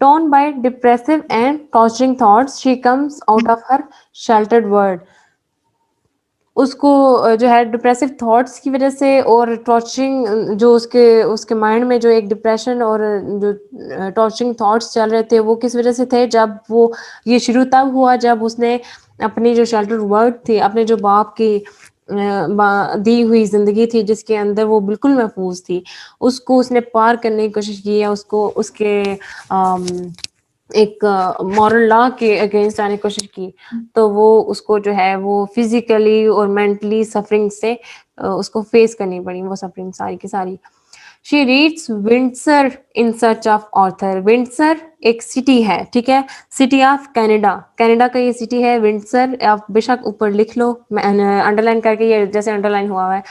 Torn by depressive and torturing thoughts, she comes out of her sheltered world. उसको जो है depressive thoughts की वजह से और टॉर्चरिंग जो उसके उसके माइंड में जो एक डिप्रेशन और जो टॉर्चरिंग थॉट्स चल रहे थे वो किस वजह से थे जब वो ये शुरू तब हुआ जब उसने अपनी जो शेल्टर वर्ड थी अपने जो बाप की दी हुई ज़िंदगी थी जिसके अंदर वो बिल्कुल महफूज थी उसको उसने पार करने की कोशिश की या उसको उसके एक मॉरल लॉ के अगेंस्ट आने की कोशिश की तो वो उसको जो है वो फिजिकली और मेंटली सफरिंग से उसको फेस करनी पड़ी वो सफरिंग सारी की सारी she reads Windsor in search of Arthur Windsor एक सिटी है ठीक है सिटी ऑफ कनाडा कनाडा का ये सिटी है विंडसर आप बेशक ऊपर लिख लो अंडरलाइन करके ये जैसे अंडरलाइन हुआ है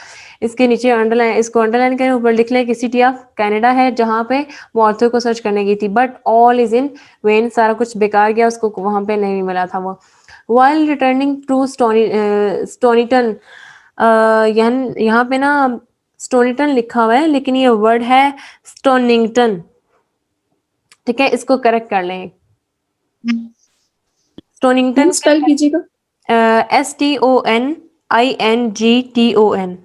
इसके नीचे अंडरलाइन इसको अंडरलाइन करके ऊपर लिख लें कि सिटी ऑफ कनाडा है जहाँ पे वो ऑर्थर को सर्च करने गई थी but all is in when सारा कुछ बेकार गया उसको वहां पे नहीं मिला था वो वाइल रिटर्निंग टू स्टोनीटन यहाँ पे ना स्टोनीटन लिखा हुआ है लेकिन ये वर्ड है स्टोनिंगटन ठीक है इसको करेक्ट कर लें स्टोनिंगटन स्पेल कीजिएगा। STONINGTON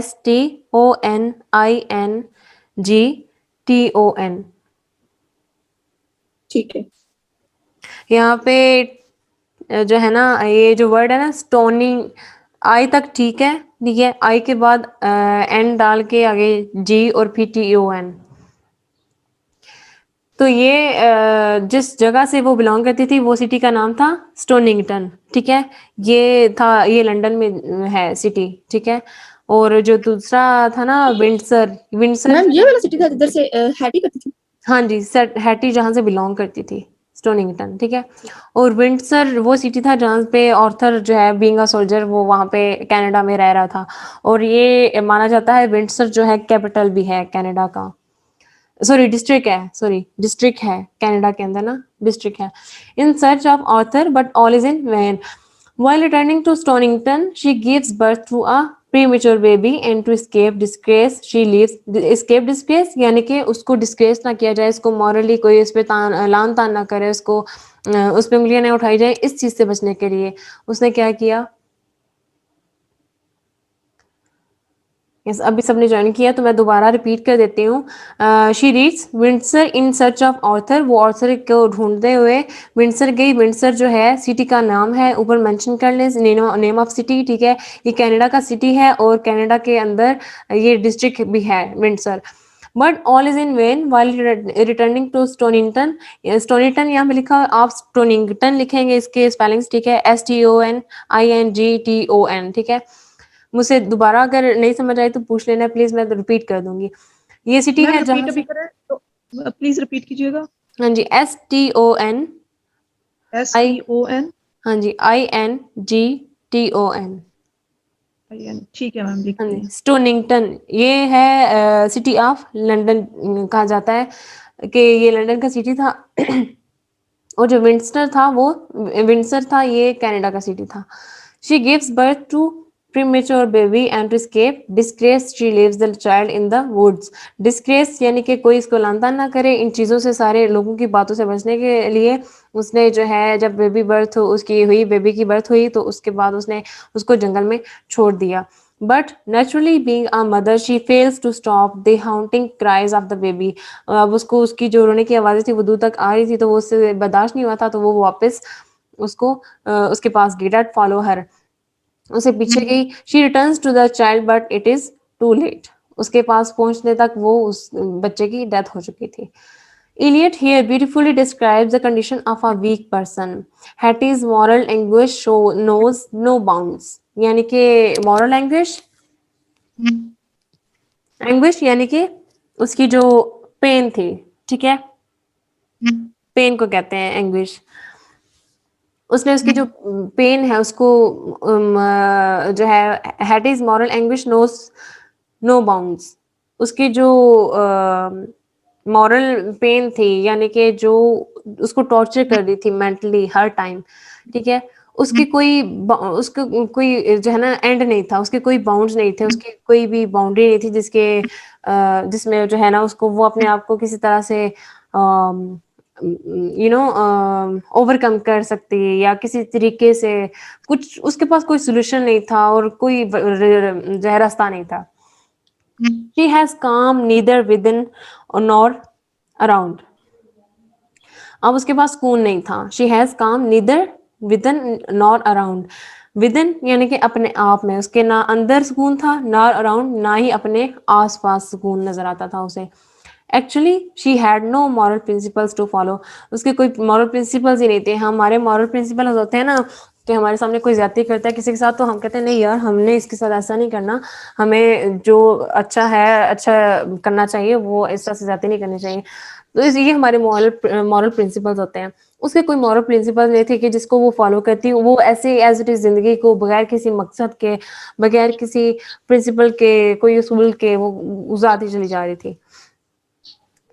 STONINGTON ठीक है। यहाँ पे जो है ना ये जो वर्ड है ना स्टोनिंग आई तक ठीक है आई के बाद एन डाल के आगे जी और फिर TON तो ये जिस जगह से वो बिलोंग करती थी वो सिटी का नाम था स्टोनिंगटन ठीक है ये लंदन में है सिटी ठीक है और जो दूसरा था ना विंडसर विंडसर मैम जो ये है वाला सिटी था जिधर से हैटी करती थी। हाँ जी हैटी जहाँ से बिलोंग करती थी स्टोनिंगटन ठीक है और विंडसर वो सिटी था जहाँ पे ऑर्थर जो है बीइंग अ सोल्जर वो वहाँ पे कनाडा में रह रहा था और ये माना जाता है विंडसर जो है कैपिटल भी है कनाडा का सॉरी डिस्ट्रिक्ट है कनाडा के अंदर ना डिस्ट्रिक्ट है in search of Arthur but all is in vain while returning to Stonington she gives birth to a premature baby and to escape disgrace she leaves escape disgrace यानी कि उसको disgrace ना किया जाए इसको मॉरली कोई उस पर लान तान ना करे उसको उस पर उंगलियां ना उठाई जाए इस चीज से बचने के लिए उसने क्या किया यस अभी सबने ज्वाइन किया तो मैं दोबारा रिपीट कर देती हूँ she reads Windsor in search of Arthur वो ऑर्थर को ढूंढते हुए विंडसर गई विंडसर जो है सिटी का नाम है ऊपर मेंशन कर लें नेम ऑफ सिटी ठीक है ये कनाडा का सिटी है और कनाडा के अंदर ये डिस्ट्रिक्ट भी है Windsor but all is in vain while returning to Stoniton यहाँ पे लिखा है आप स्टोनिंगटन लिखेंगे इसके स्पेलिंग्स ठीक है STONINGTON ठीक है मुझसे दोबारा अगर नहीं समझ आई तो पूछ लेना प्लीज मैं रिपीट कर दूंगी ये सिटी मैम है रिपीट जहाँ अभी से करें तो प्लीज रिपीट कीजिएगा। हाँ जी STON आई STON हाँ जी INGTON ठीक है मैम लिख हाँ जी लिया। स्टोनिंगटन ये है सिटी ऑफ लंदन कहा जाता है कि ये लंदन का सिटी था और जो विंडसर था वो विंडसर था ये कनाडा का सिटी था she gives birth to premature baby and to escape disgrace she leaves the child in the woods disgrace यानी कि कोई इसको लानतान ना करे इन चीज़ों से सारे लोगों की बातों से बचने के लिए उसने जो है जब बेबी बर्थ उसकी हुई बेबी की बर्थ हुई तो उसके बाद उसने उसको जंगल में छोड़ दिया but naturally being a mother she fails to stop the haunting cries of the baby अब उसको उसकी जो रोने की आवाज़ें थी वो दूर तक आ रही थी तो वो उससे बर्दाश्त नहीं हुआ था तो वो वापस उसको उसके पास गई डेट फॉलो हर उसे पीछे गई she returns to the child but it is too late उसके पास पहुंचने तक वो उस बच्चे की डेथ हो चुकी थी Eliot here beautifully describes the condition of a weak person. Hattie's moral anguish show knows no bounds. यानी कि moral anguish यानी कि उसकी जो पेन थी ठीक है पेन को कहते हैं एंग्विश उसने उसकी जो पेन है उसको जो है Hetty's moral anguish knows no bounds उसकी जो मॉरल पेन थी यानी कि जो उसको टॉर्चर कर रही थी मेंटली हर टाइम ठीक है उसकी कोई उसका कोई जो है ना एंड नहीं था उसके कोई बाउंड्स नहीं थे उसकी कोई भी बाउंड्री नहीं थी जिसके जिसमें जो है ना उसको वो अपने आप को किसी तरह से ओवरकम कर सकती या किसी तरीके से कुछ उसके पास कोई सॉल्यूशन नहीं था और कोई जो है रास्ता नहीं था। She has calm neither within nor around. अब उसके पास सुकून नहीं था। शी हैज़ काम neither within nor around. Within यानी कि अपने आप में, उसके ना अंदर सुकून था, नॉर अराउंड, ना ही अपने आस-पास सुकून नज़र आता था उसे। Actually she had no moral principles to follow. उसके कोई मॉरल प्रिंसिपल्स ही नहीं थे। हमारे मॉरल प्रिंसिपल्स होते हैं ना कि हमारे सामने कोई ज़्यादती करता है किसी के साथ तो हम कहते हैं नहीं यार हमने इसके साथ ऐसा नहीं करना, हमें जो अच्छा है अच्छा करना चाहिए, वो इस तरह से ज़्यादती नहीं करनी चाहिए। तो ये हमारे मॉरल प्रिंसिपल्स होते हैं। उसके कोई मॉरल प्रिंसिपल्स नहीं थे कि जिसको वो फॉलो करती, वो ऐसे एज़ इट इज़ ज़िंदगी को बगैर किसी मकसद के, बगैर किसी प्रिंसिपल के, कोई उसूल के वो गुज़ारती चली जा रही थी।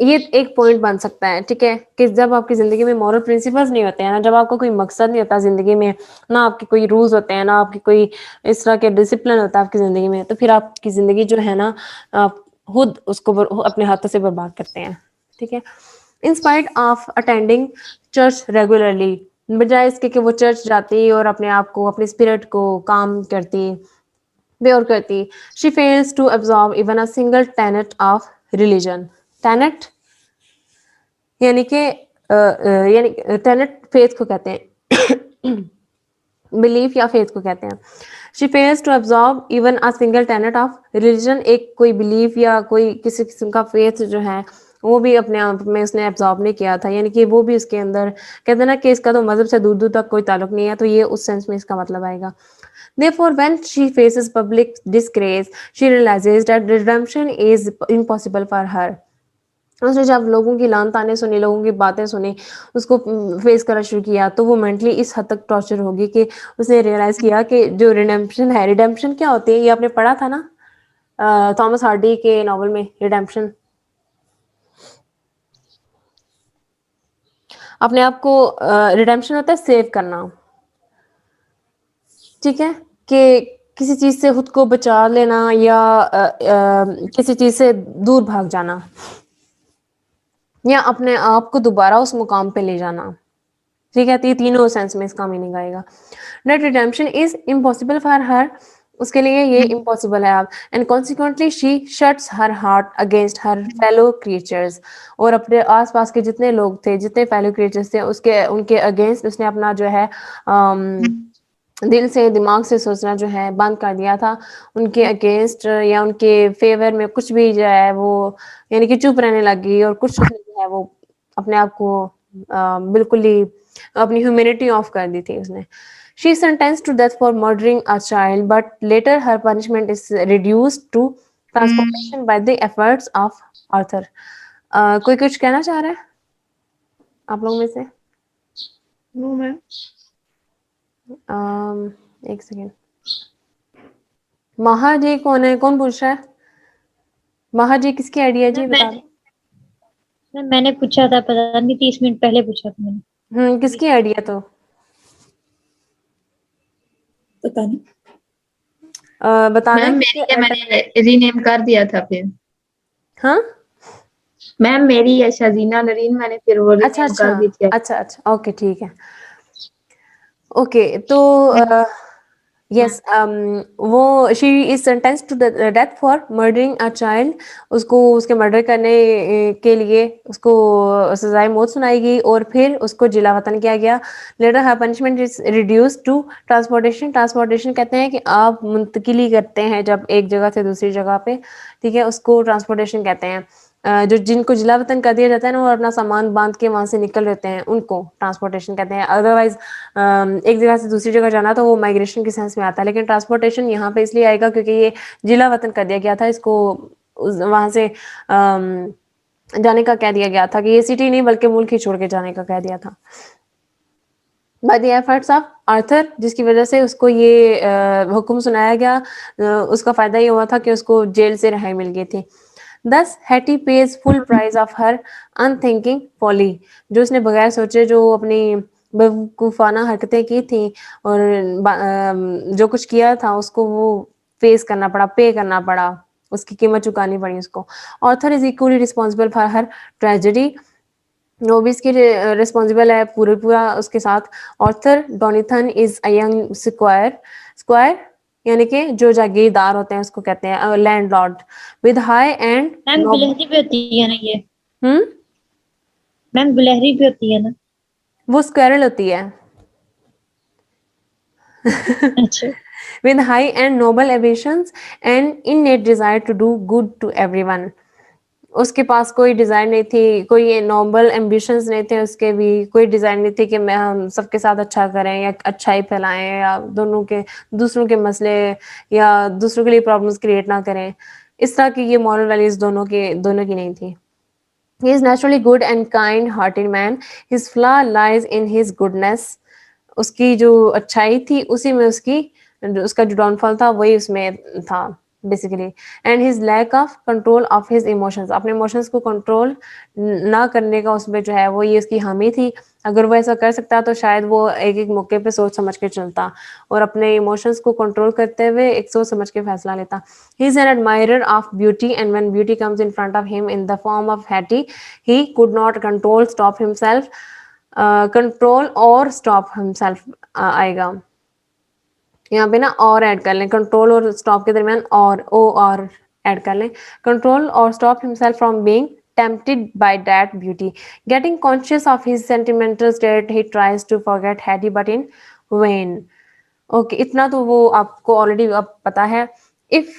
ये एक पॉइंट बन सकता है, ठीक है? कि जब आपकी ज़िंदगी में मॉरल प्रिंसिपल्स नहीं होते हैं ना, जब आपका कोई मकसद नहीं होता ज़िंदगी में, ना आपके कोई रूल्स होते हैं, ना आपकी कोई इस तरह के डिसिप्लिन होता है आपकी ज़िंदगी में, तो फिर आपकी ज़िंदगी जो है ना, आप खुद उसको अपने हाथों से बर्बाद करते हैं, ठीक है? In spite of attending church regularly, बजाय इसके कि वो चर्च जाती और अपने आप को, अपने स्पिरिट को काम करती, प्योर करती, she fails to absorb even a single tenet of religion. Tenet यानी कि यानी टेनेट फेथ को कहते हैं बिलीफ या फेथ को कहते हैं। She fails to absorb even a single tenet of religion. एक कोई बिलीफ या कोई किसी किस्म का फेथ जो है वो भी अपने आप में उसने एब्जॉर्ब नहीं किया था, यानी कि वो भी उसके अंदर, कहते हैं ना कि इसका तो मजहब से दूर दूर तक कोई ताल्लुक नहीं है, तो ये उस सेंस में इसका मतलब आएगा। Therefore, when she faces public disgrace, she realizes that redemption is impossible for her. उसने जब लोगों की लान-ताने सुनी, लोगों की बातें सुनी, उसको फेस करना शुरू किया, तो वो मेंटली इस हद तक टॉर्चर होगी कि उसने रियलाइज़ किया कि जो रिडेम्पशन क्या होती है, ये आपने पढ़ा था ना थॉमस हार्डी के नॉवल में रिडेम्पशन। अपने आप को रिडेम्पशन होता है सेव करना, ठीक है? कि किसी चीज़ से खुद को बचा लेना या किसी चीज़ से दूर भाग जाना या अपने आप को दोबारा उस मुकाम पे ले जाना। ठीक है? तो ये तीनों सेंस में इसका मीनिंग आएगा। That redemption is impossible for her, उसके लिए ये इम्पॉसिबल है अब, and consequently she shuts her heart against her fellow creatures, और अपने आस-पास के जितने लोग थे, जितने फेलो क्रिएचर्स थे, उसके उनके अगेंस्ट उसने अपना जो है दिल से, दिमाग से सोचना जो है बंद कर दिया था। उनके अगेंस्ट या उनके फ़ेवर में कुछ भी जो है वो यानी कि चुप रहने लग गई और कुछ जो है वो अपने आप को बिल्कुल ही अपनी ह्यूमैनिटी ऑफ कर दी थी उसने। She is sentenced to death for murdering a child but later her punishment is reduced to transformation by the efforts of Arthur. कोई कुछ कहना चाह रहा है आप लोगों में से? No ma'am. एक सेकेंड। माहा जी कौन है? कौन पूछ रहा है? माहा जी किसकी आइडिया जी बता दो। मैंने पूछा था, पता नहीं 30 मिनट पहले पूछा था मैंने। किसकी आइडिया तो? पता नहीं। बताना मैम मेरी क्या, मैंने रीनेम कर दिया था फिर। हाँ? मैम मेरी है शजीना नरीन, मैंने फिर वो अच्छा, रीनेम कर दी थी। अच्छा, ओके ठीक है। ओके तो यस वो she is sentenced to the death for murdering a child, उसको उसके मर्डर करने के लिए उसको सज़ाए मौत सुनाई गई और फिर उसको जिला वतन किया गया। Later her punishment is reduced to transportation. Transportation कहते हैं कि आप मुंतकिली करते हैं जब एक जगह से दूसरी जगह पे, ठीक है? उसको ट्रांसपोर्टेशन कहते हैं। जो जिनको जिला वतन कर दिया जाता है ना और अपना सामान बांध के वहाँ से निकल रहते हैं, उनको ट्रांसपोर्टेशन कहते हैं। अदरवाइज़ एक जगह से दूसरी जगह जाना तो वो माइग्रेशन के सेंस में आता है, लेकिन ट्रांसपोर्टेशन यहाँ पे इसलिए आएगा क्योंकि ये जिला वतन कर दिया गया था, इसको वहाँ से जाने का कह दिया गया था कि ये सिटी नहीं बल्कि मुल्क ही छोड़ के जाने का कह दिया था। Bye the efforts of Arthur, जिसकी वजह से उसको ये हुक्म सुनाया गया, उसका फ़ायदा ये हुआ था कि उसको जेल से रिहाई मिल गई थी। Thus Hetty pays full price of her unthinking folly, जो उसने बगैर सोचे जो अपनी बेवकूफ़ाना हरकतें की थी और जो कुछ किया था उसको वो फेस करना पड़ा, पे करना पड़ा, उसकी कीमत चुकानी पड़ी उसको। Author is equally responsible for her tragedy, वो भी इसकी रिस्पॉन्सिबल है पूरा उसके साथ। Arthur Donnithorne is a young squire यानी कि जो जागीरदार होते हैं उसको कहते हैं लैंडलॉर्ड विद हाई एंड मैम गिलहरी भी होती है ना ये? हम्म मैम गिलहरी भी होती है ना? वो स्क्वायरल होती है अच्छा। with high and noble ambitions and innate desire to do good to everyone। उसके पास कोई डिज़ायर नहीं थी, कोई नोबल एम्बिशंस नहीं थे उसके भी, कोई डिज़ायर नहीं थी कि मैं हम सबके साथ अच्छा करें या अच्छाई फैलाएं या दूसरों के मसले या दूसरों के लिए प्रॉब्लम्स क्रिएट ना करें। इस तरह की ये मॉरल वैल्यूज़ दोनों की नहीं थी। He is naturally good and kind-hearted man. His flaw lies in his goodness। उसकी जो अच्छाई थी उसी में उसका जो डाउनफॉल था वही उसमें था basically. And his lack of control of his emotions, अपने इमोशंस को कंट्रोल ना करने का उसमें जो है वो ये उसकी हामी थी। अगर वो ऐसा कर सकता तो शायद वो एक एक मौके पे सोच समझ के चलता और अपने इमोशंस को कंट्रोल करते हुए एक सोच समझ के फैसला लेता। He is an admirer of beauty and when beauty comes in front of him in the form of Hattie he could not control stop himself. Control और स्टॉप हिमसेल्फ आएगा यहाँ पे ना, और ऐड कर लें कंट्रोल और स्टॉप के दरमियान और ऐड कर लें। कंट्रोल और stop himself from being tempted by that beauty, getting conscious of his sentimental state he tries to forget Hattie but in vain। Okay इतना तो वो आपको ऑलरेडी अब पता है। If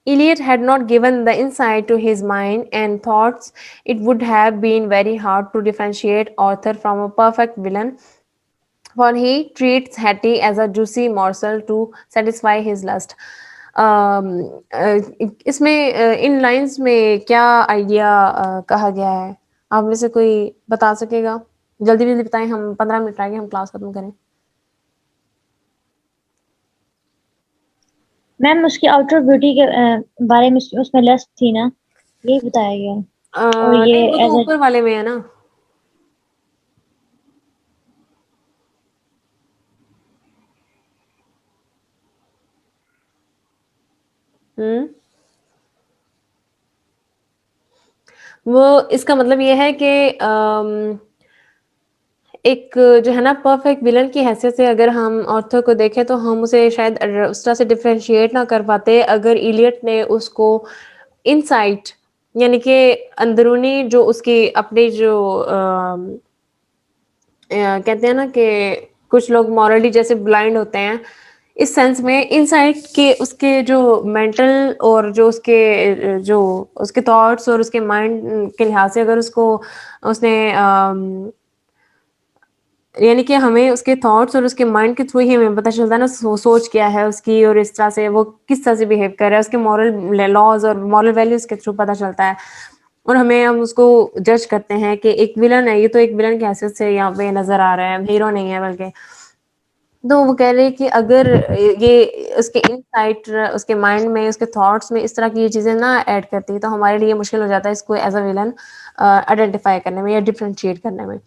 Eliot had not given the insight to his mind and thoughts, it would have been very hard to differentiate Arthur from a perfect villain, for he treats Hattie as a juicy morsel to satisfy his lust। इसमें इन lines में क्या idea कहा गया है, आप में से कोई बता सकेगा? जल्दी जल्दी बताएं, हम 15 मिनट आगे हम क्लास खत्म करें। मैम उसकी आउटर ब्यूटी के बारे में उसमें लस्ट थी ना, यही बताया गया है। और ये नहीं वो तो एज ऊपर वाले में है ना। हम्म वो इसका मतलब ये है कि एक जो है ना परफेक्ट विलन की हैसियत से अगर हम ऑर्थर को देखें तो हम उसे शायद उस तरह से डिफरेंशिएट ना कर पाते अगर इलियट ने उसको इनसाइट यानी कि अंदरूनी जो उसकी अपनी जो कहते हैं ना कि कुछ लोग मॉरली जैसे ब्लाइंड होते हैं, इस सेंस में इनसाइट के उसके जो मेंटल और जो उसके थॉट्स और उसके माइंड के लिहाज से अगर उसने यानी कि हमें उसके थॉट्स और उसके माइंड के थ्रू ही हमें पता चलता है ना सोच क्या है उसकी और इस तरह से वो किस तरह से बिहेव कर रहा है, उसके मॉरल लॉज और मॉरल वैल्यूज के थ्रू पता चलता है। और हम उसको जज करते हैं कि एक विलन है, ये तो एक विलन की हैसियत से यहाँ पे नजर आ रहा है, हीरो नहीं है बल्कि। तो वो कह रहे हैं कि अगर ये उसके इनसाइट उसके माइंड में उसके थॉट्स में इस तरह की ये चीज़ें ना ऐड करती तो हमारे लिए मुश्किल हो जाता है इसको एज अ विलन आइडेंटिफाई करने में या डिफ्रेंशिएट करने में।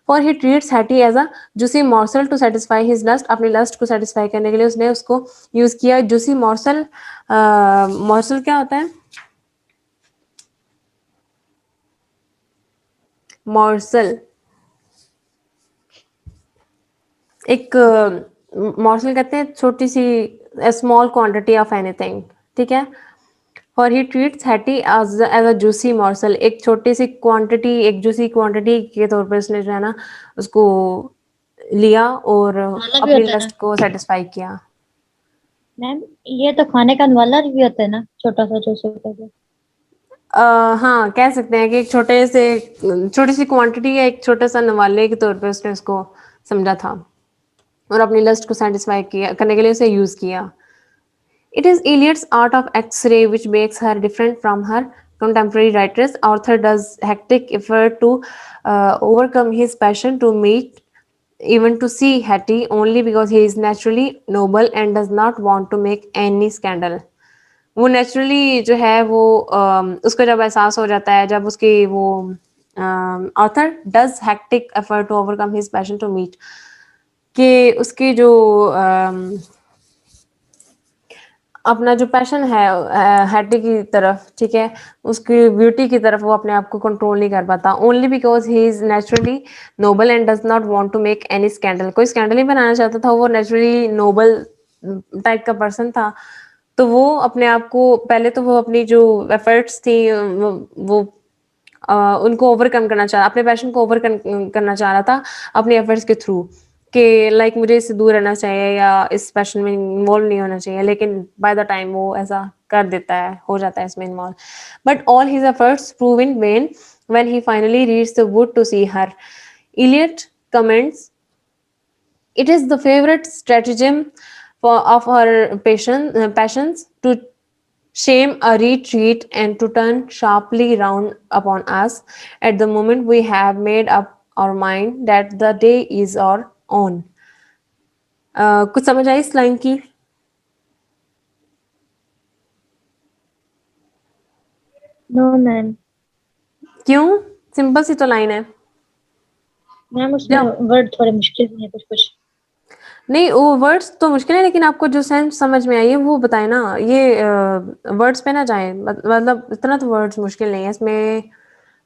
For he treats Hetty as a juicy morsel to satisfy his lust, अपनी लस्ट को सेटिस्फाई करने के लिए उसने उसको यूज किया। जूसी मॉर्सल, मॉर्सल क्या होता है? मॉर्सल एक मॉर्सल कहते हैं छोटी सी स्मॉल क्वांटिटी ऑफ एनीथिंग, ठीक है। For he treats Hetty as a juicy morsel, एक छोटी सी क्वांटिटी, एक जूसी क्वांटिटी के तौर पर उसने जो है ना उसको लिया और खाना भी अपनी होता है ना लस्ट को सेटिस्फाई किया। मैम? ये तो खाने का नवाला भी होता है ना, छोटा सा जो होता है। हाँ कह सकते हैं कि एक छोटी सी क्वांटिटी या एक छोटा सा नवाले के तौर पे उसने उसको समझा था और अपनी लस्ट को सेटिस्फाई किया करने के लिए उसे यूज किया। It is Eliot's art of X-ray which makes her different from her contemporary writers. Arthur does hectic effort to overcome his passion to meet, even to see Hattie, only because he is naturally noble and does not want to make any scandal। वो naturally जो है वो उसको जब एहसास हो जाता है, जब उसकी वो author does hectic effort to overcome his passion to meet, कि उसकी जो अपना जो पैशन है हैटी की तरफ, ठीक है, उसकी ब्यूटी की तरफ वो अपने आप को कंट्रोल नहीं कर पाता, only because he is naturally noble and does not want to make any scandal. कोई स्कैंडल नहीं बनाना चाहता था, वो नेचुरली नोबल टाइप का पर्सन था। तो वो अपने आप को पहले तो वो अपनी जो एफर्ट्स थी वो उनको ओवरकम करना चाह अपने पैशन को करना चाह रहा था अपने एफर्ट्स के थ्रू, कि लाइक मुझे इससे दूर रहना चाहिए या इस पैशन में इन्वॉल्व नहीं होना चाहिए, लेकिन बाय द टाइम वो ऐसा कर देता है, हो जाता है इसमें involve. But all his efforts prove in when when he finally reached the wood to see her. Eliot comments, it is the favorite stratagem of her passions to shame a retreat and to turn sharply round upon us at the moment we have made up our mind that the day is our own. कुछ समझ आई इस line की? No ma'am. क्यों? Simple सी तो line है। Ma'am उसमें जाओ। वर्ड थोड़े मुश्किल हैं कुछ कुछ। नहीं, वो वर्ड्स तो मुश्किल है, लेकिन आपको जो सेंस समझ में आई है वो बताए ना। ये वर्ड्स पे ना जाए, मतलब इतना तो वर्ड्स मुश्किल नहीं है इसमें।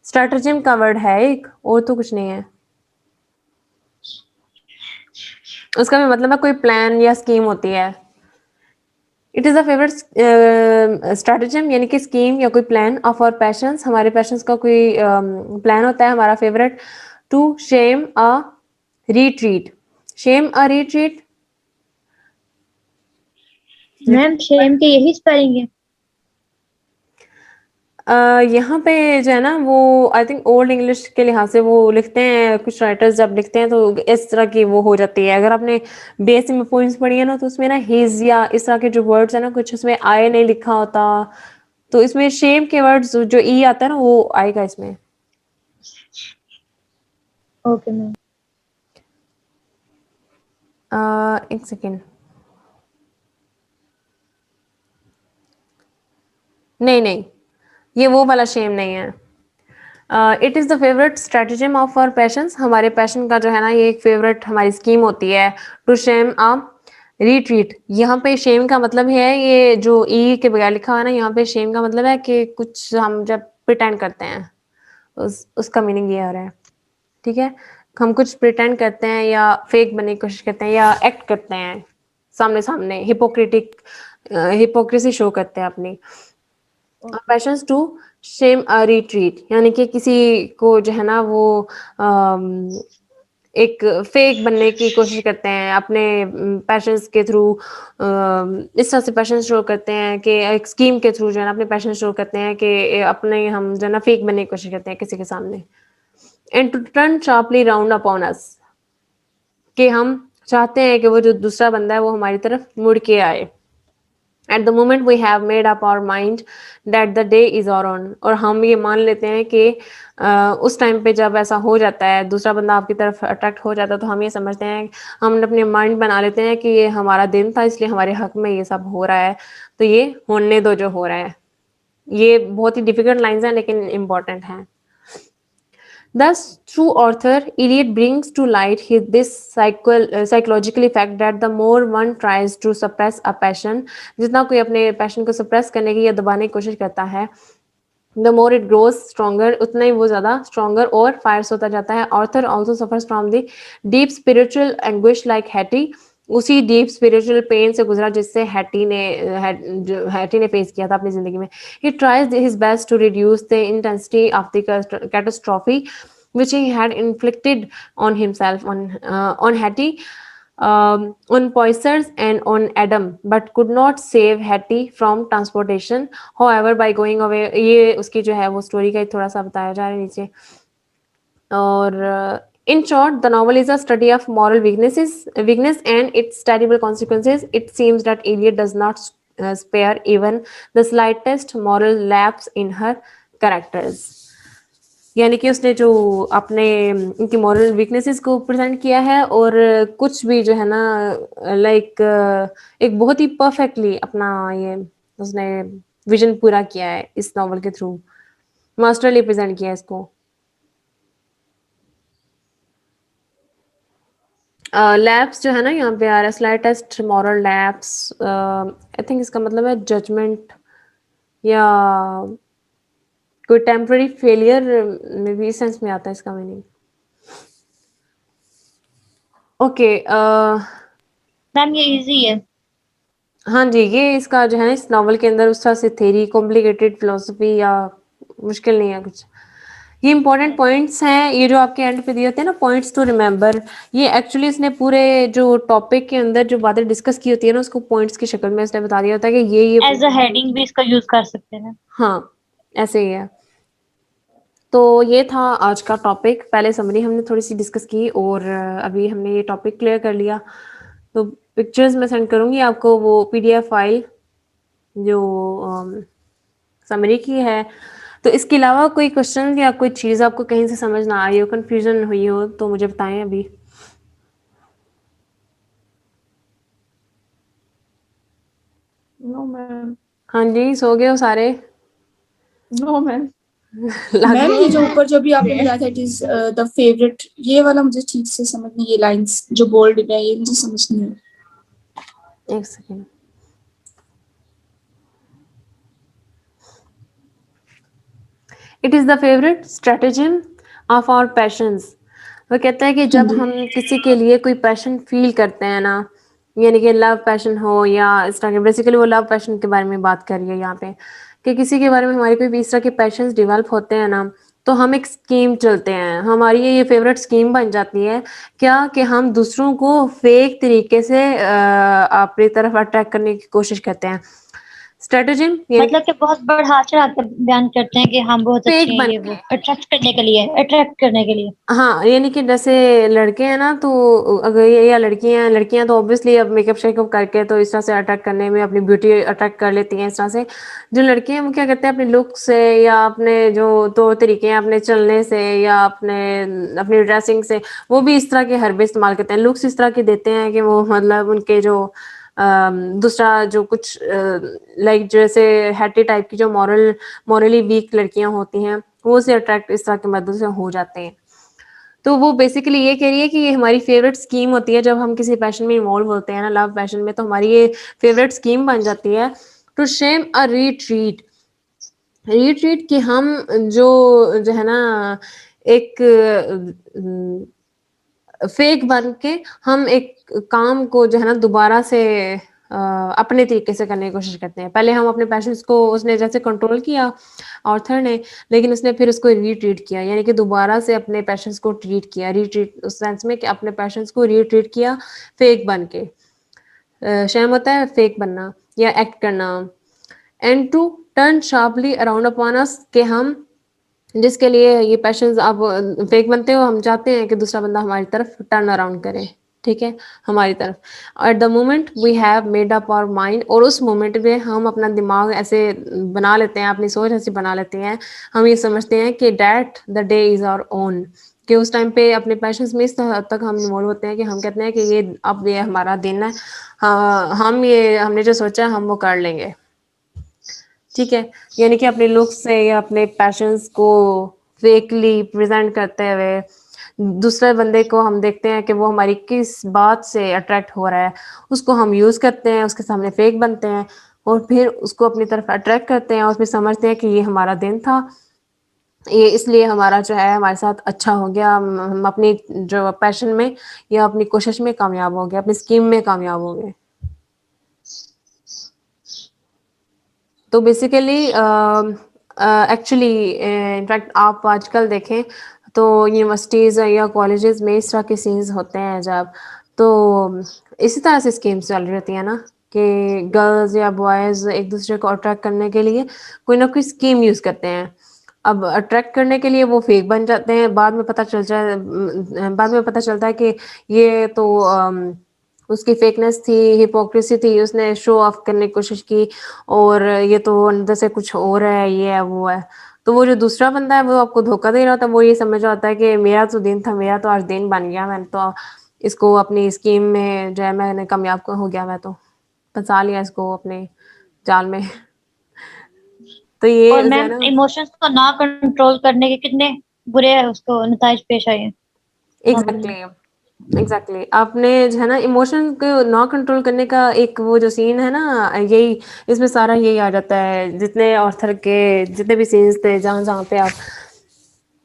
स्ट्रैटेजिम का वर्ड है एक, और तो कुछ नहीं है। उसका भी मतलब है कोई प्लान या स्कीम होती है। It is a favourite stratagem, यानी कि स्कीम या कोई प्लान ऑफ आवर पैशंस, हमारे पैशंस का कोई प्लान होता है हमारा favourite, to shame a retreat. Shame a retreat, ma'am shame के यही स्पेलिंग है? यहाँ पे जो है ना वो आई थिंक ओल्ड इंग्लिश के लिहाज से वो लिखते हैं, कुछ राइटर्स जब लिखते हैं तो इस तरह की वो हो जाती है। अगर आपने बेसिक में पोइम्स पढ़ी है ना, तो उसमें ना हिज या इस तरह के जो वर्ड्स है ना, कुछ उसमें आई नहीं लिखा होता, तो इसमें शेम के वर्ड्स जो ई आता है ना वो आएगा इसमें। Okay ma'am. एक सेकेंड, नहीं नहीं, ये वो वाला शेम नहीं है। It is the favourite stratagem of our passions, हमारे पैशन का जो है ना ये एक फेवरेट हमारी स्कीम होती है, टू शेम अ रिट्रीट। यहाँ पे शेम का मतलब है, ये जो ई के बगैर लिखा हुआ है ना, यहाँ पे शेम का मतलब है कि कुछ हम जब प्रिटेंड करते हैं, उसका मीनिंग ये आ रहा है, ठीक है। हम कुछ प्रिटेंड करते हैं या फेक बनने की कोशिश करते हैं या एक्ट करते हैं सामने सामने, हिपोक्रेसी शो करते हैं अपनी। Passions to shame a retreat, यानी कि किसी को जो है ना वो एक फेक बनने की कोशिश करते हैं अपने पैशंस के थ्रू, इस तरह से पैशन शो करते हैं कि एक स्कीम के थ्रू जो है ना अपने पैशन शो करते हैं कि अपने हम जो है ना फेक बनने की कोशिश करते हैं किसी के सामने। And to turn sharply round upon us, कि हम चाहते हैं कि वो जो दूसरा बंदा है वो हमारी तरफ मुड़ के आए। At the moment we have made up our mind that the day is our own, और हम ये मान लेते हैं कि उस टाइम पे जब ऐसा हो जाता है, दूसरा बंदा आपकी तरफ अट्रैक्ट हो जाता है, तो हम ये समझते हैं, हम अपने माइंड बना लेते हैं कि ये हमारा दिन था, इसलिए हमारे हक में ये सब हो रहा है, तो ये होने दो जो हो रहा है। ये बहुत ही डिफिकल्ट लाइन्स हैं लेकिन इम्पॉर्टेंट हैं। Thus, true author Eliot brings to light this psychological fact that the more one tries to suppress a passion, जितना कोई अपने पैशन को सप्रेस करने की या दबाने की कोशिश करता है, the more it grows stronger, उतना ही वो ज़्यादा stronger और fierce होता जाता है। Author also suffers from the deep spiritual anguish like Hattie, उसी डीप स्पिरिचुअल पेन से गुजरा जिससे हैटी ने फेस किया था अपनी जिंदगी में। He tries his best to reduce the intensity of the catastrophe which he had inflicted on himself, on Hattie, on Poissers and on Adam, but could not save Hattie from transportation. However, by going away, ये उसकी जो है वो story का थोड़ा सा बताया जा रहा है नीचे। और in short, the novel is a study of moral weakness and its terrible consequences. It seems that Eliot does not spare even the slightest moral lapse in her characters. यानी कि उसने जो अपने इनकी मॉरल वीकनेसेस को present किया है, और कुछ भी जो है ना लाइक एक बहुत ही परफेक्टली अपना ये उसने विजन पूरा किया है इस नॉवल के थ्रू, मास्टरली प्रेजेंट किया है इसको। लैप्स जो है ना यहाँ पे आ रहा है slightest moral lapse, I think इसका मतलब है जजमेंट या कोई टेम्पररी फेलियर, में भी इस सेंस में आता है इसका मीनिंग। ओके, मैम ये इजी है। हाँ जी, ये इसका जो है ना इस नॉवल के अंदर उस तरह से थ्योरी, कॉम्प्लिकेटेड फिलोसफी या मुश्किल नहीं है कुछ। ये इंपॉर्टेंट पॉइंट्स हैं, ये जो आपके एंड पे दिए होते हैं ना पॉइंट्स टू रिमेंबर, ये एक्चुअली इसने पूरे जो टॉपिक के अंदर जो बातें डिस्कस की होती है ना उसको पॉइंट्स की शक्ल में इसने बता दिया होता है कि ये एज अ हेडिंग भी इसका यूज कर सकते हैं। हाँ, ऐसे ही है। तो ये था आज का टॉपिक, पहले समरी हमने थोड़ी-सी डिस्कस की और अभी हमने ये टॉपिक क्लियर कर लिया। तो पिक्चर्स मैं सेंड करूँगी आपको वो पीडीएफ फाइल जो समरी की है। तो इसके अलावा कोई क्वेश्चन या कोई चीज़ आपको कहीं से समझ ना आई हो, कन्फ्यूज़न हुई हो तो मुझे बताएँ अभी। No ma'am. हाँ जी, सो गए हो सारे? No ma'am. लग मैम ये जो ऊपर जो भी आपने बताया था इट इज द फेवरेट, ये वाला मुझे ठीक से समझ नहीं, ये लाइंस जो बोल्ड है ये मुझे समझ नहीं है। एक second. It is the favourite stratagem of our passions. वो कहता है कि जब हम किसी के लिए कोई पैशन फील करते हैं ना, यानी कि लव पैशन हो या इस तरह के, बेसिकली वो लव पैशन के बारे में बात कर रही है यहाँ पे कि किसी के बारे में हमारे कोई भी इस तरह के पैशंस डेवलप होते हैं ना, तो हम एक स्कीम चलते हैं, हमारी ये फेवरेट स्कीम बन जाती है क्या कि हम दूसरों को फेक तरीके से अपनी तरफ अट्रैक्ट करने की कोशिश करते हैं। स्ट्रेटेजिम यानी मतलब कि बहुत बढ़ा चढ़ा कर बयान करते हैं कि हम बहुत अच्छे फेक हैं, बन ये के, वो अट्रैक्ट करने के लिए, अट्रैक्ट करने के लिए। हाँ, यानी कि जैसे लड़के हैं ना तो अगर ये या लड़कियां तो ऑब्वियसली अब मेकअप शेकअप करके तो इस तरह से अट्रैक्ट करने में अपनी ब्यूटी अट्रैक्ट कर लेती हैं इस तरह से। जो लड़के हैं वो क्या करते हैं अपने लुक से या अपने जो तौर तरीके हैं अपने चलने से या अपनी ड्रेसिंग से, वो भी इस तरह के हरबे इस्तेमाल करते हैं, लुक्स इस तरह के देते हैं कि वो मतलब उनके जो दूसरा जो कुछ लाइक जैसे हैटी टाइप की जो मॉरली वीक लड़कियां होती हैं वो उसे अट्रैक्ट इस तरह की मदद से हो जाते हैं। तो वो बेसिकली ये कह रही है कि ये हमारी फेवरेट स्कीम होती है जब हम किसी पैशन में इन्वॉल्व होते हैं ना, लव पैशन में, तो हमारी ये फेवरेट स्कीम बन जाती है to shame a retreat. Retreat कि हम जो जो है ना एक फेक बन के हम एक काम को जो है ना दोबारा से अपने तरीके से करने की कोशिश करते हैं। पहले हम अपने पैशंस को उसने जैसे कंट्रोल किया ऑर्थर ने, लेकिन उसने फिर उसको रीट्रीट किया, यानी कि दोबारा से अपने पैशंस को ट्रीट किया, रीट्रीट उस सेंस में कि अपने पैशंस को रीट्रीट किया फेक बन के। शैम होता है फेक बनना या एक्ट करना। And to turn sharply around upon us कि हम जिसके लिए ये पैशंस आप फेक बनते हो, हम चाहते हैं कि दूसरा बंदा हमारी तरफ टर्न अराउंड करे, ठीक है, हमारी तरफ। At the moment we have made up our mind, और उस मोमेंट में हम अपना दिमाग ऐसे बना लेते हैं, अपनी सोच ऐसी बना लेते हैं, हम ये समझते हैं कि that the day is our own, कि उस टाइम पे अपने पैशंस में इस हद तक हम इन्वॉल्व होते हैं कि हम कहते हैं कि ये अब ये हमारा दिन है, हाँ, हमने जो सोचा है हम वो कर लेंगे, ठीक है। यानी कि अपने लुक्स से या अपने पैशंस को फेकली प्रेजेंट करते हुए दूसरे बंदे को हम देखते हैं कि वो हमारी किस बात से अट्रैक्ट हो रहा है, उसको हम यूज़ करते हैं, उसके सामने फेक बनते हैं और फिर उसको अपनी तरफ अट्रैक्ट करते हैं और फिर समझते हैं कि ये हमारा दिन था, ये इसलिए हमारा जो है हमारे साथ अच्छा हो गया, हम अपनी जो पैशन में या अपनी कोशिश में कामयाब हो गए, अपनी स्कीम में कामयाब हो गए। तो बेसिकली एक्चुअली इनफैक्ट आप आजकल देखें तो यूनिवर्सिटीज़ या कॉलेजेस में इस तरह के सीन्स होते हैं जब, तो इसी तरह से स्कीम्स चल रही होती हैं ना कि गर्ल्स या बॉयज़ एक दूसरे को अट्रैक्ट करने के लिए कोई ना कोई स्कीम यूज़ करते हैं। अब अट्रैक्ट करने के लिए वो फेक बन जाते हैं, बाद में पता चलता है कि ये तो उसकी फेकनेस थी, हिपोक्रेसी थी, उसने शो ऑफ करने की कोशिश की और ये तो अंदर से कुछ और है, ये है वो है। तो वो जो दूसरा बंदा है वो आपको धोखा दे रहा होता है, वो ये समझ रहा होता है कि मेरा तो दिन था, मेरा तो आज दिन बन गया, मैंने तो इसको अपनी स्कीम में जो है मैंने कामयाब हो गया, मैं तो फंसा लिया इसको अपने जाल में। तो ये और जो है मैम ना इमोशंस को ना कंट्रोल करने के कितने बुरे उसको नताइज पेश आए हैं नॉवल में। एग्जैक्टली एग्ज़ैक्टली आपने जो है ना इमोशन को ना कंट्रोल करने का एक वो जो सीन है ना, यही इसमें सारा यही आ जाता है। जितने ऑर्थर के जितने भी सीन्स थे जहाँ-जहाँ पे आप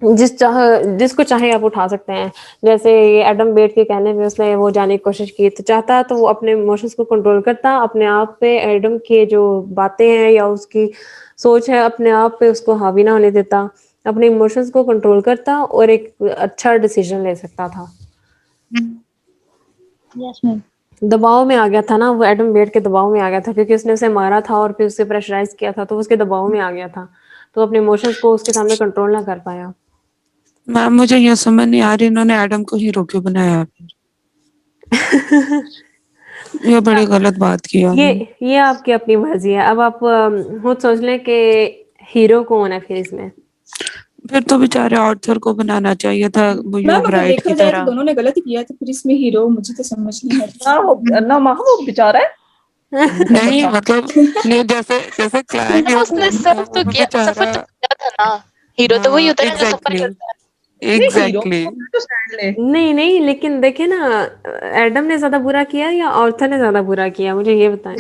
जिसको चाहे आप उठा सकते हैं। जैसे ये एडम बेट के कहने में उसने वो जाने की कोशिश की, तो चाहता तो वो अपने इमोशंस को कंट्रोल करता, अपने आप पे एडम की जो बातें हैं या उसकी सोच है, अपने आप पे उसको हावी ना होने देता, अपने इमोशंस को कंट्रोल करता और एक अच्छा डिसीजन ले सकता था। Yes ma'am. दबाव में आ गया था ना, वो एडम बेट के दबाव में आ गया था क्योंकि उसने उसे मारा था और फिर उसे प्रेशराइज़ किया था, तो वो उसके दबाव में आ गया था। तो अपने इमोशंस को उसके सामने कंट्रोल ना कर पाया। मैम मुझे ये समझ नहीं आ रही इन्होंने एडम को हीरो क्यों बनाया फिर? ये बड़ी गलत बात की ये उन्होंने। ये आपकी अपनी मर्ज़ी है। अब आप खुद सोच लें कि हीरो कौन है फिर इसमें? फिर तो बेचारे आर्थर को बनाना चाहिए था मैम योब अगर राइट देखा की जाए तो तरह। दोनों ने गलत ही किया, तो फिर इसमें हीरो मुझे तो समझ नहीं आ ना रहा। ना माँ वो बेचारा है। नहीं मतलब ये जैसे जैसे क्लाइव ना उसने था सफ़र वो तो भी किया, सफ़र बेचारा। तो किया था ना। हीरो तो वही हाँ होता है ना जो सफ़र एग्जैक्टली करता है। नहीं हीरो एग्जैक्टली। तो स्टैंड ले। नहीं, नहीं, लेकिन देखिए ना एडम ने ज़्यादा बुरा किया या आर्थर ने ज़्यादा बुरा किया? मुझे ये बताएँ।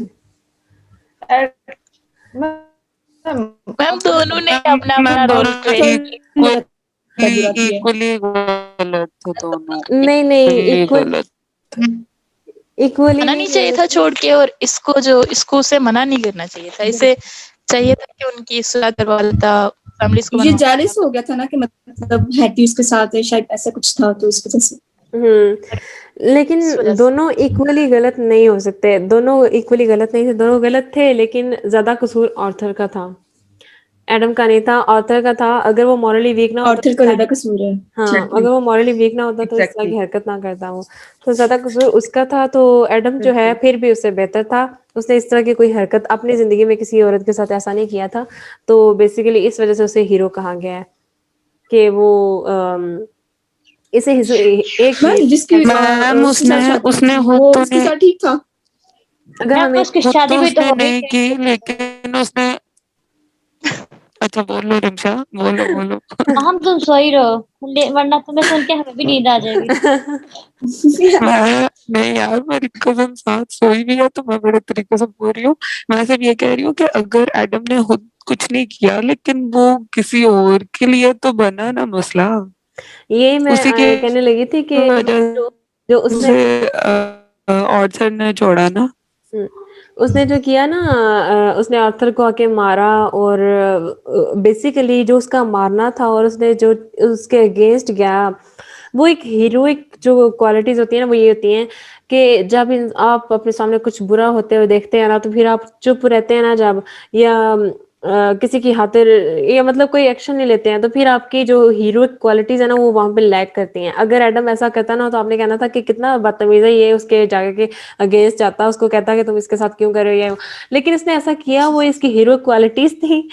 एड- मैम मैम दोनों ने मैम अपना-अपना मैम रोल दोनों प्ले आर्थर किया। ने ज्यादा बुरा किया है। इक्वली गलत थे दोनों नहीं, नहीं, इक्वली गलत थे। इक्वली मना नहीं नहीं कह चाहिए था सकते। छोड़ के, और इसको उसे मना नहीं करना चाहिए था। इसे चाहिए था कि उनकी सुलह करवा देता, फैमिलीज़ को ये मनवा देता। जेलिस हो गया था ना कि मतलब हैटी उसके साथ है, शायद ऐसा कुछ था तो इस वजह से। इस वजह लेकिन से। दोनों इक्वली गलत नहीं हो सकते। दोनों इक्वली गलत नहीं थे, दोनों गलत थे लेकिन ज़्यादा कसूर आर्थर का था। एडम का नहीं था, आर्थर का था। अगर वो मॉरली वीक ना होता आर्थर का ज्यादा कसूर है। हाँ, एग्जैक्टली अगर वो मॉरली वीक ना होता तो इस तरह एग्जैक्टली की हरकत ना करता वो। तो ज़्यादा कसूर उसका था, तो एडम जो है बिल्कुल। फिर भी उससे बेहतर था। उसने इस तरह की कोई हरकत अपनी ज़िंदगी में किसी औरत के साथ ऐसा नहीं किया था। तो बेसिकली इस वज़ह से उसे हीरो कहा गया है कि वो इसे हिस एक मैम जिसकी मैम उसके साथ उसने शादी हुई उसने थी खुद वो तो उसके नहीं साथ ठीक था। अगर मैम हमें उसकी खुद शादी तो भी तो उसने हो गई नहीं थी। की लेकिन उसने। अच्छा बोलो रिमशा बोलो बोलो। हम तुम सो ही रहो वरना तुम्हें सुन के हमें भी नींद आ जाएगी। मैं नहीं यार मेरी कजन साथ सोई भी है तो मैं बड़े तरीके से बोल रही हूँ। मैं सिर्फ ये कह रही हूँ कि अगर एडम ने खुद कुछ नहीं किया लेकिन वो किसी और के लिए तो बना ना मसला। यही मैं उसी के कहने लगी थी कि जो जो वजह उसने से ऑर्थर ने छोड़ा ना। हुँ, उसने जो किया ना उसने आर्थर को आके मारा और बेसिकली जो उसका मारना था और उसने जो उसके अगेंस्ट गया, वो एक हीरोइक जो क्वालिटीज़ होती हैं ना, वो ये होती हैं कि जब इन आप अपने सामने कुछ बुरा होते हुए देखते हैं ना, तो फिर आप चुप रहते हैं ना जब या किसी की खातिर या मतलब कोई एक्शन नहीं लेते हैं, तो फिर आपकी जो हीरोइक क्वालिटीज़ है ना, वो वहाँ पे लैग करती हैं। अगर एडम ऐसा करता ना, तो आपने कहना था कि कितना बदतमीज़ है ये, उसके जाके के अगेंस्ट जाता, उसको कहता कि तुम इसके साथ क्यों कर रहे हो ये वो। लेकिन इसने ऐसा किया, वो इसकी हीरो क्वालिटीज़ थी,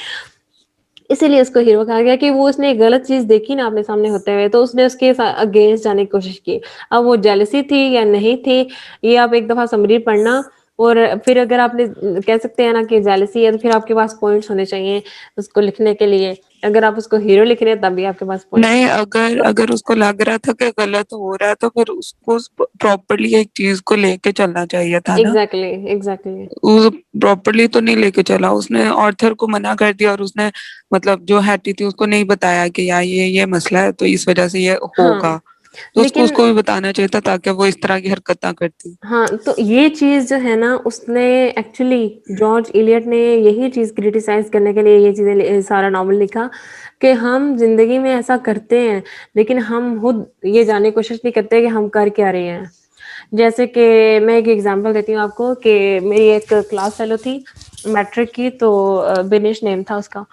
इसीलिए उसको हीरो कहा गया कि वो उसने एक गलत चीज़ देखी ना अपने सामने होते हुए, तो उसने उसके अगेंस्ट जाने की कोशिश की। अब वो जेलसी थी या नहीं थी, ये आप एक दफ़ा समरी पढ़ना और फिर अगर आपने कह सकते हैं ना कि जेलसी है, तो फिर आपके पास पॉइंट्स होने चाहिए उसको लिखने के लिए। अगर आप उसको हीरो लिख रहे हैं, तब भी आपके पास पॉइंट नहीं अगर अगर उसको लग रहा था कि गलत हो रहा है तो फिर उसको प्रॉपरली एक चीज को लेके चलना चाहिए था ना। Exactly, exactly. वो प्रॉपरली तो नहीं लेके चला उसने ऑर्थर को मना कर दिया और उसने मतलब जो हैटी थी उसको नहीं बताया कि यार ये मसला है तो इस वजह से ये हाँ, होगा। तो उसको लेकिन उसको भी बताना चाहिए था ताकि वो इस तरह की हरकत ना करती। हाँ, तो ये चीज़ जो है ना उसने एक्चुअली जॉर्ज इलियट ने यही चीज़ क्रिटिसाइज़ करने के लिए ये चीज़ें सारा नॉवल लिखा कि हम ज़िंदगी में ऐसा करते हैं, लेकिन हम खुद ये जानने की कोशिश नहीं करते कि हम कर क्या रहे हैं। जैसे कि मैं एक एग्ज़ाम्पल देती हूँ आपको कि मेरी एक क्लास फेलो थी मैट्रिक की, तो बिनेश नेम था उसका।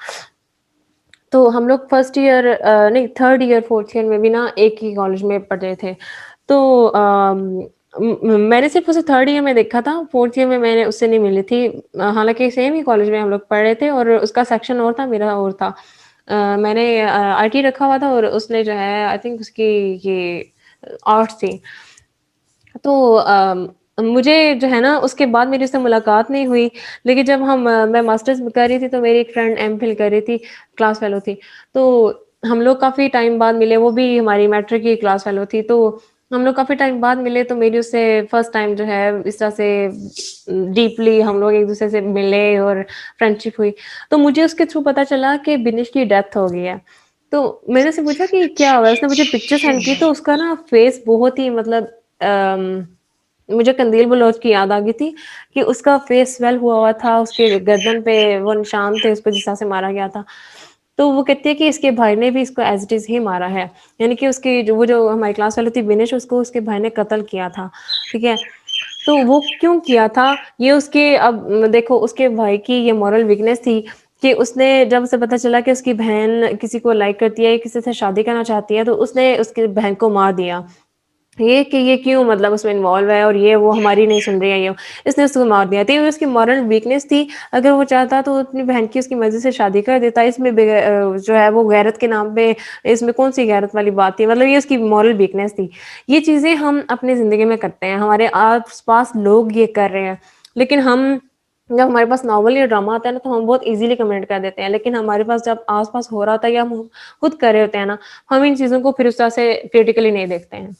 तो हम लोग फर्स्ट ईयर नहीं थर्ड ईयर, फोर्थ ईयर में भी ना एक ही कॉलेज में पढ़े थे। तो मैंने सिर्फ़ उसे थर्ड ईयर में देखा था, फोर्थ ईयर में मैंने उससे नहीं मिली थी। हालाँकि सेम ही कॉलेज में हम लोग पढ़ रहे थे और उसका सेक्शन और था, मेरा और था। मैंने आईटी रखा हुआ था और उसने जो है आई थिंक उसकी ये आर्ट्स थी। तो मुझे जो है ना उसके बाद मेरी उससे मुलाकात नहीं हुई, लेकिन जब मैं मास्टर्स कर रही थी तो मेरी एक फ्रेंड एमफिल कर रही थी, क्लास फेलो थी। तो हम लोग काफ़ी टाइम बाद मिले, वो भी हमारी मैट्रिक की क्लास फेलो थी। तो हम लोग काफ़ी टाइम बाद मिले तो मेरी उससे फर्स्ट टाइम जो है इस तरह से डीपली हम लोग एक-दूसरे से मिले और फ्रेंडशिप हुई। तो मुझे उसके थ्रू पता चला कि बिनिश की डेथ हो गई है। तो मैंने उससे पूछा कि क्या हुआ है? उसने मुझे पिक्चर सेंड की तो उसका ना फेस बहुत ही मतलब मुझे कंदील बलोच की याद आ गई थी कि उसका फेस स्वेल हुआ हुआ था, उसके गर्दन पे वो निशान थे उसको जिस तरह से मारा गया था। तो वो कहती है कि इसके भाई ने भी इसको एज़ इट इज़ ही मारा है। यानी कि उसकी जो हमारी क्लास वाली थी विनिश उसको उसके भाई ने कत्ल किया था, ठीक है? तो वो क्यों किया था? ये उसके अब देखो उसके भाई की ये मॉरल वीकनेस थी कि उसने जब उसे पता चला कि उसकी बहन किसी को लाइक करती है, किसी से शादी करना चाहती है, तो उसने उसकी बहन को मार दिया। ये क्यों मतलब उसमें इन्वॉल्व है और ये वो हमारी नहीं सुन रही है ये वो, इसने उसको मार दिया। तो ये उसकी मॉरल वीकनेस थी, अगर वो चाहता तो अपनी बहन की उसकी मर्ज़ी से शादी कर देता। इसमें जो है वो गैरत के नाम पे इसमें कौन-सी गैरत वाली बात थी? मतलब ये उसकी मॉरल वीकनेस थी। ये चीज़ें हम अपनी ज़िंदगी में करते हैं, हमारे आस-पास लोग ये कर रहे हैं, लेकिन हम जब हमारे पास नॉवल या ड्रामा आता है ना, तो हम बहुत ईज़िली कमेंट कर देते हैं, लेकिन हमारे पास जब आस-पास हो रहा होता है या हम खुद कर रहे होते हैं ना, हम इन चीज़ों को फिर उस तरह से क्रिटिकली नहीं देखते हैं।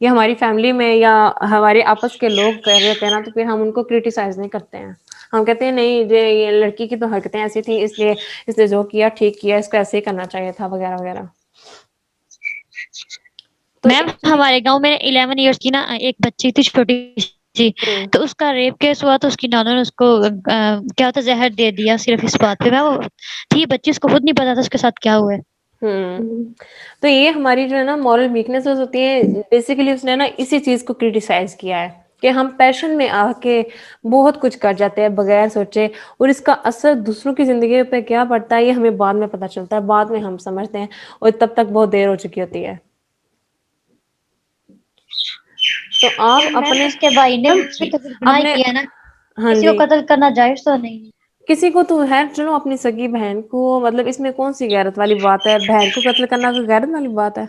या हमारी फैमिली में या हमारे आपस के लोग कर रहे होते हैं ना, तो फिर हम उनको क्रिटिसाइज़ नहीं करते हैं। हम कहते हैं नहीं ये लड़की की तो हरकतें ऐसी थी इसलिए इसने जो किया ठीक किया, इसको ऐसे ही करना चाहिए था वगैरह-वगैरह। तो मैम हमारे गांव में 11 इयर्स की ना एक बच्ची थी छोटी सी, हुँ, तो उसका रेप केस हुआ तो उसकी नाना ने उसको क्या होता जहर दे दिया सिर्फ इस बात पे। मैं वो थी बच्ची, उसको खुद नहीं पता था उसके साथ क्या हुआ है। हुँ। तो ये हमारी जो है ना मॉरल वीकनेसेस होती है, बेसिकली उसने ना इसी चीज़ को क्रिटिसाइज़ किया है कि हम पैशन में आके बहुत कुछ कर जाते हैं बगैर सोचे और इसका असर दूसरों की ज़िंदगी पे क्या पड़ता है, ये हमें बाद में पता चलता है, बाद में हम समझते हैं और तब तक बहुत देर हो चुकी होती है। तो आप लेकिन मैम अपने उसके भाई ने मैम भी तो फिर गुनाह ही अपने किया ना, हाँ किसी को जी, कत्ल करना जायज तो नहीं। किसी को तो है चलो अपनी सगी बहन को मतलब इसमें कौन-सी गैरत वाली बात है? बहन को कत्ल करना कोई गैरत वाली बात है?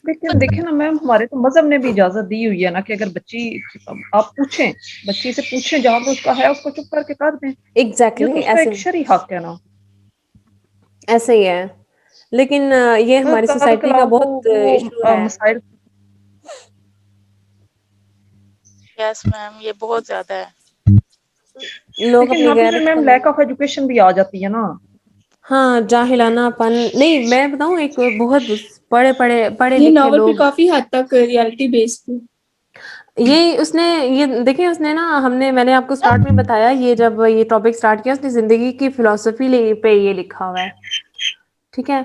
लेकिन देखिए ना मैम, हमारे तो मज़हब ने भी इजाज़त दी हुई है ना कि अगर बच्ची आप पूछें, बच्ची से पूछें जहाँ पे उसका है, उसको चुप करके कर दें। ये एग्ज़ैक्टली तो उसका ऐसे एक शरई हक है ना। ऐसे ही है। लेकिन ये हमारी कर सोसाइटी का कलाओ तो बहुत वो इश्यू है। मसाइल। यस मैम, ये बहुत ज़्यादा है। लोग लेकिन अपनी यहाँ पे फिर गैरत को मैम लैक ऑफ एजुकेशन भी आ जाती है ना। हाँ, जाहिलानापन नहीं मैं बताऊँ एक बहुत पढ़े-पढ़े ये पढ़े-लिखे नॉवल भी लोग काफी हद तक रियलिटी बेस्ड है। ये उसने ये देखिए उसने ना मैंने आपको स्टार्ट में बताया ये जब ये टॉपिक स्टार्ट किया उसने ज़िंदगी की फ़िलॉसफ़ी ले पे ये लिखा हुआ है। ठीक है?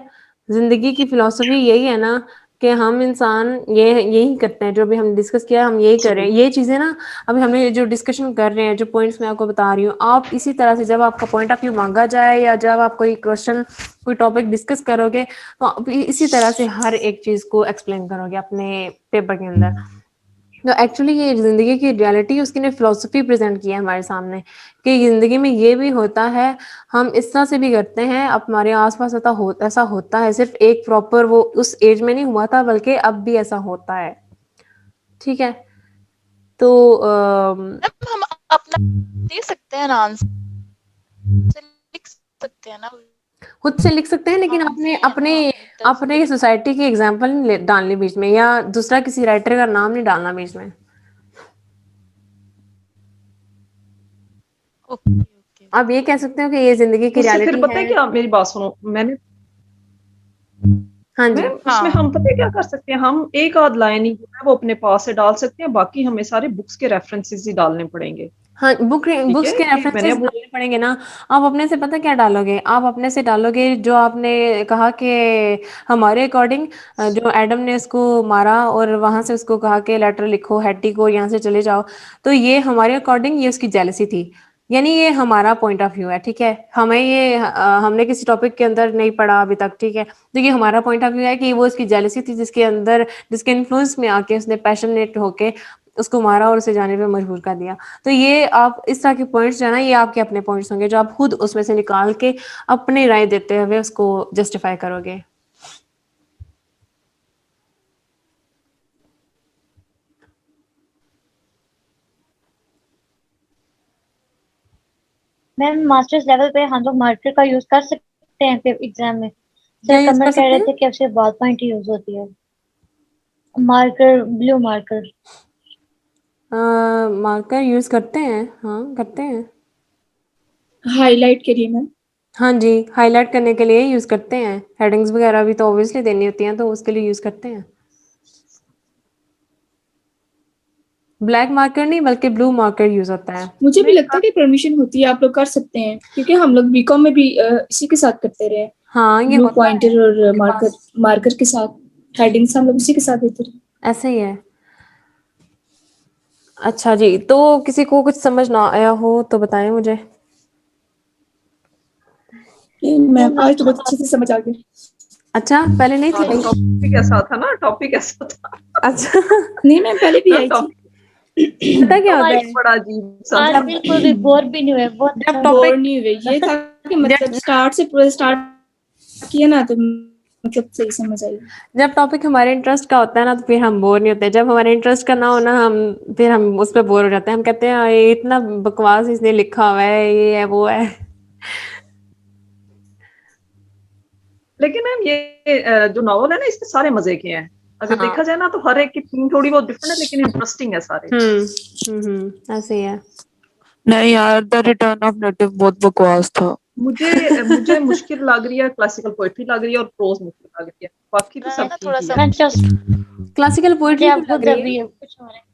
ज़िंदगी की फ़िलॉसफ़ी यही है ना कि हम इंसान ये यही करते हैं, जो भी हम डिस्कस किया हम यही कर रहे हैं। ये चीज़ें ना अभी हमने जो डिस्कशन कर रहे हैं, जो पॉइंट्स मैं आपको बता रही हूँ, आप इसी तरह से जब आपका पॉइंट ऑफ व्यू माँगा जाए या जब आप कोई क्वेश्चन, कोई टॉपिक डिस्कस करोगे, तो आप इसी तरह से हर एक चीज़ को एक्सप्लेन करोगे अपने पेपर के अंदर। तो एक्चुअली ये ज़िंदगी की रियलिटी उसकी ने फ़िलॉसफ़ी प्रेज़ेंट की है हमारे सामने कि ज़िंदगी में ये भी होता है, हम इस तरह से भी करते हैं, अब हमारे आस-पास ऐसा होता है, सिर्फ़ एक प्रॉपर वो उस एज में नहीं हुआ था बल्कि अब भी ऐसा होता है। ठीक है? तो मैम हम अपना दे सकते हैं ना आंसर, लिख सकते हैं ना। खुद से लिख सकते हैं लेकिन हाँ, अपने ये है अपने ना इंटर से। अपने सोसाइटी की एग्ज़ाम्पल नहीं डालनी बीच में या दूसरा किसी राइटर का नाम नहीं डालना बीच में। ओके, ओके, आप ओके। ये कह सकते हो कि ये ज़िंदगी की उससे फिर रियलिटी पता है। है क्या, मेरी बात सुनो, मैंने हाँ जी। मैम उसमें हाँ, हम पता है क्या कर सकते हैं, हम एक आध लाइन ही जो है वो अपने पास से डाल सकते हैं, बाकी हमें सारे बुक्स के रेफरेंसेस ही डालने पड़ेंगे। हाँ, ठीक बुक्स है के कि मैंने रेफरेंसेस अब डालने पड़ेंगे ना, आप अपने से पता क्या डालोगे? आप अपने से डालोगे जो आपने कहा कि हमारे अकॉर्डिंग जो एडम ने उसको मारा और वहाँ से उसको कहा कि लेटर लिखो हैटी को यहाँ से चले जाओ, तो ये हमारे अकॉर्डिंग ये उसकी जेलसी थी। यानी ये हमारा पॉइंट ऑफ व्यू है, ठीक है? हमें ये हमने किसी टॉपिक के अंदर नहीं पढ़ा अभी तक, ठीक है? तो ये हमारा पॉइंट ऑफ व्यू है कि वो उसकी जेलसी थी जिसके अंदर जिसके इन्फ्लुएंस में आके उसने पैशनेट होके उसको मारा और उसे जाने पे मजबूर कर दिया। तो ये आप इस तरह के पॉइंट्स जो है ना ये आपके अपने पॉइंट्स होंगे जो आप खुद उसमें से निकाल के अपनी राय देते हुए उसको जस्टिफाई करोगे। मैम मास्टर्स लेवल पे हम लोग मार्कर का यूज कर सकते हैं फिर एग्जाम में, क्या सर यूज कमर कर कह सकते रहे हैं? थे कि अब सिर्फ बॉल पॉइंट ही यूज होती है। Marker, blue marker. Marker use करते हैं, हाँ करते हैं। हाईलाइट के लिए मैम। हाँ जी, हाईलाइट करने के लिए यूज करते हैं। हेडिंग्स वगैरह भी तो ऑब्वियसली देनी होती हैं, तो उसके लिए यूज करते हैं। ब्लैक मार्कर नहीं बल्कि ब्लू मार्कर यूज होता है। मुझे भी लगता है कि परमिशन होती है, आप लोग कर सकते हैं, क्योंकि हम लोग बीकॉम में भी इसी के साथ करते रहे, हाँ ये ब्लू होता है पॉइंटर और आपके पास, मार्कर के साथ हेडिंग्स हम लोग इसी के साथ देते रहे। ऐसे ही है। अच्छा जी, तो किसी को कुछ समझ ना आया हो तो बताएं मुझे। मैम आज तो बहुत अच्छे से समझ आ गया। अच्छा, पहले नहीं थी आई? टॉपिक ऐसा था ना, टॉपिक ऐसा था। अच्छा नहीं मैम, पहले भी आई थी। पता क्या होता है, बड़ा अजीब सा आज था। बिल्कुल भी बोर भी नहीं हुए, बहुत जब अच्छा। टॉपिक बोर नहीं हुए, ये था कि मतलब स्टार्ट से पूरा स्टार्ट किया ना तो मतलब सही समझ आई। जब टॉपिक हमारे इंटरेस्ट का होता है ना तो फिर हम बोर नहीं होते। जब हमारे इंटरेस्ट का ना हो ना, हम उस पर बोर हो जाते हैं। हम कहते हैं "हाँ, ये इतना बकवास इसने लिखा हुआ है, ये है वो है"। लेकिन मैम ये जो नॉवल है ना, इसके सारे मजे के हैं। अगर हाँ। देखा जाए ना तो हर एक की थीम थोड़ी बहुत डिफरेंट है, लेकिन इंटरेस्टिंग है सारे। ऐसे ही है। नहीं यार, द रिटर्न ऑफ नेटिव बहुत बकवास था। मुझे मुश्किल लग रही है, क्लासिकल पोएट्री लग रही है और प्रोज मुश्किल लग रही है, बाकी तो सब ना ठीक थोड़ा ही सा है। मैं ट्रस्ट, क्लासिकल मुझे पोएट्री आप भी खुद लग रही अभी है। कुछ हो रहा है।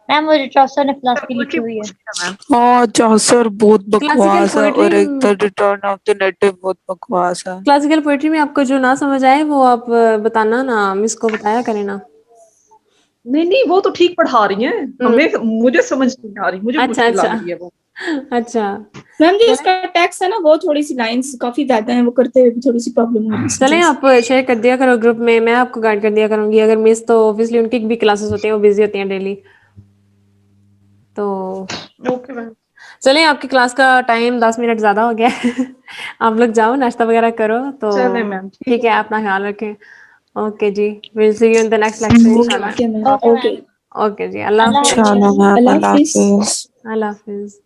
मैम मुझे ट्रॉसर ने फिलॉसफी लिखी पोएट्री हुई है। मुश्किल है मैम। हाँ, चौसर बहुत क्लासिकल बकवास है, पोएट्री, और एक the return of the native बहुत बकवास है। क्लासिकल पोएट्री में आपको जो ना समझ आए वो आप बताना ना, मिस को बताया करें ना। नहीं नहीं, वो तो ठीक पढ़ा रही हैं हमें, मुझे समझ नहीं आ रही, मुझे अच्छा मुश्किल अच्छा लग रही है वो। अच्छा। मैम जो चलें उसका टेक्स्ट है ना, वो थोड़ी सी लाइंस काफी ज्यादा है, वो करते हुए भी थोड़ी सी प्रॉब्लम हो रही है इस चलें, वजह से। आप शेयर कर दिया करो ग्रुप में, मैं आपको गाइड कर दिया करूंगी। अगर मिस तो ऑब्वियसली उनकी भी क्लासेस होती हैं, वो बिजी होती हैं डेली। तो ओके मैम। चलें, आपकी क्लास का टाइम 10 मिनट ज़्यादा हो गया है। आप लोग जाओ नाश्ता वगैरह करो। तो चले मैम, ठीक ठीक है, है। अपना ख्याल रखें। Okay ji, will see you in the next lecture इंशाल्लाह। Okay ma'am, okay okay, ma'am, okay ji, Allah Allah हाफिज। हाफिज। चलो मैम, अल्लाह अल्लाह हाफिज। हाफिज। अल्लाह हाफिज।